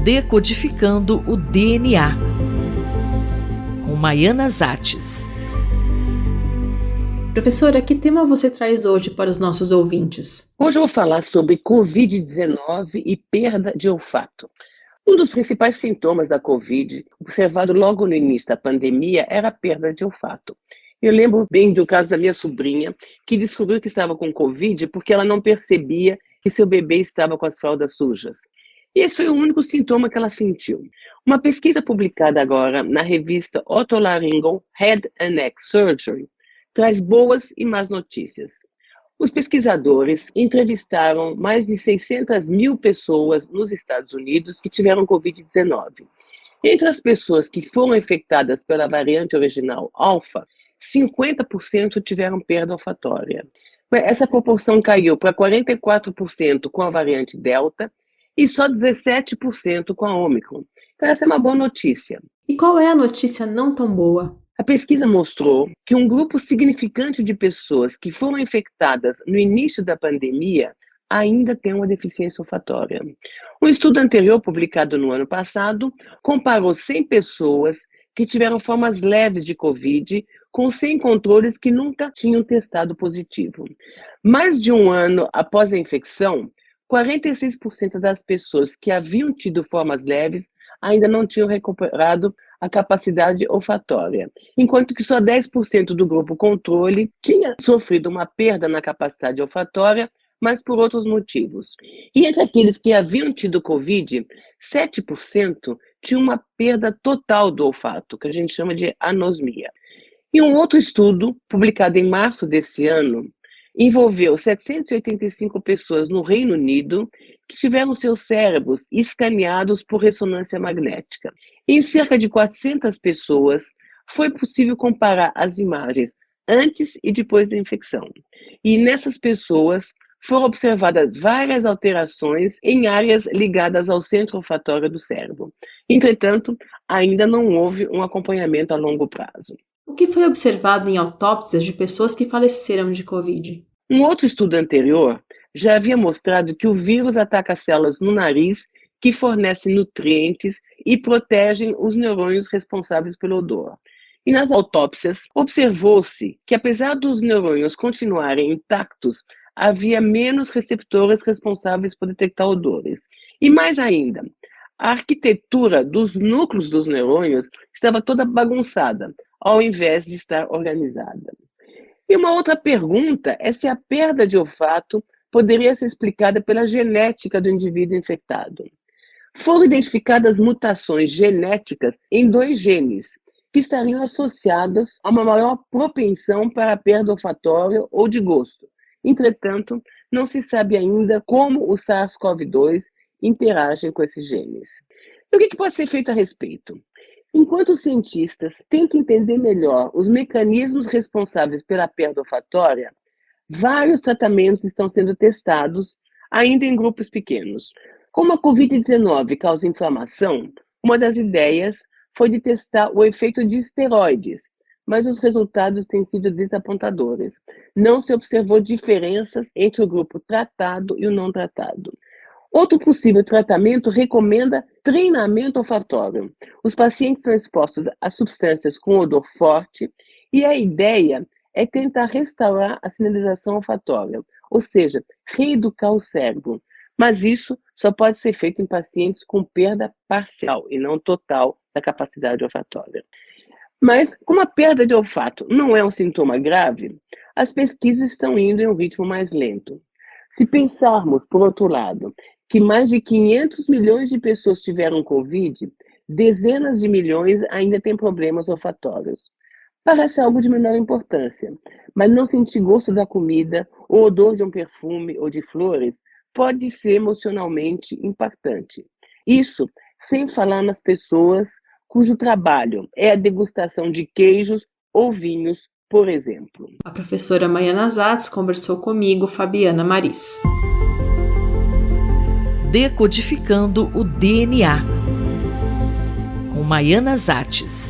Decodificando o DNA, com Maiana Zates. Professora, que tema você traz hoje para os nossos ouvintes? Hoje eu vou falar sobre Covid-19 e perda de olfato. Um dos principais sintomas da Covid, observado logo no início da pandemia, era a perda de olfato. Eu lembro bem do caso da minha sobrinha, que descobriu que estava com Covid porque ela não percebia que seu bebê estava com as fraldas sujas. E esse foi o único sintoma que ela sentiu. Uma pesquisa publicada agora na revista Otolaryngol Head and Neck Surgery traz boas e más notícias. Os pesquisadores entrevistaram mais de 600 mil pessoas nos Estados Unidos que tiveram Covid-19. Entre as pessoas que foram infectadas pela variante original Alpha, 50% tiveram perda olfatória. Essa proporção caiu para 44% com a variante Delta e só 17% com a Omicron. Então, essa é uma boa notícia. E qual é a notícia não tão boa? A pesquisa mostrou que um grupo significante de pessoas que foram infectadas no início da pandemia ainda tem uma deficiência olfatória. Um estudo anterior, publicado no ano passado, comparou 100 pessoas que tiveram formas leves de Covid com 100 controles que nunca tinham testado positivo. Mais de um ano após a infecção, 46% das pessoas que haviam tido formas leves ainda não tinham recuperado a capacidade olfatória, enquanto que só 10% do grupo controle tinha sofrido uma perda na capacidade olfatória, mas por outros motivos. E entre aqueles que haviam tido Covid, 7% tinham uma perda total do olfato, que a gente chama de anosmia. E um outro estudo, publicado em março desse ano, envolveu 785 pessoas no Reino Unido que tiveram seus cérebros escaneados por ressonância magnética. Em cerca de 400 pessoas, foi possível comparar as imagens antes e depois da infecção. E nessas pessoas foram observadas várias alterações em áreas ligadas ao centro olfatório do cérebro. Entretanto, ainda não houve um acompanhamento a longo prazo. O que foi observado em autópsias de pessoas que faleceram de Covid? Um outro estudo anterior já havia mostrado que o vírus ataca células no nariz que fornecem nutrientes e protegem os neurônios responsáveis pelo odor. E nas autópsias, observou-se que, apesar dos neurônios continuarem intactos, havia menos receptores responsáveis por detectar odores. E mais ainda, a arquitetura dos núcleos dos neurônios estava toda bagunçada, ao invés de estar organizada. E uma outra pergunta é se a perda de olfato poderia ser explicada pela genética do indivíduo infectado. Foram identificadas mutações genéticas em 2 genes, que estariam associados a uma maior propensão para a perda olfatória ou de gosto. Entretanto, não se sabe ainda como o SARS-CoV-2 interage com esses genes. E o que pode ser feito a respeito? Enquanto os cientistas tentam entender melhor os mecanismos responsáveis pela perda olfatória, vários tratamentos estão sendo testados, ainda em grupos pequenos. Como a Covid-19 causa inflamação, uma das ideias foi de testar o efeito de esteroides, mas os resultados têm sido desapontadores. Não se observou diferenças entre o grupo tratado e o não tratado. Outro possível tratamento recomenda treinamento olfatório. Os pacientes são expostos a substâncias com odor forte e a ideia é tentar restaurar a sinalização olfatória, ou seja, reeducar o cérebro. Mas isso só pode ser feito em pacientes com perda parcial e não total da capacidade olfatória. Mas, como a perda de olfato não é um sintoma grave, as pesquisas estão indo em um ritmo mais lento. Se pensarmos, por outro lado, que mais de 500 milhões de pessoas tiveram Covid, dezenas de milhões ainda têm problemas olfatórios. Parece algo de menor importância, mas não sentir gosto da comida, ou odor de um perfume ou de flores, pode ser emocionalmente impactante. Isso sem falar nas pessoas cujo trabalho é a degustação de queijos ou vinhos, por exemplo. A professora Maiana Zates conversou comigo, Fabiana Maris. Decodificando o DNA, com Maiana Zates.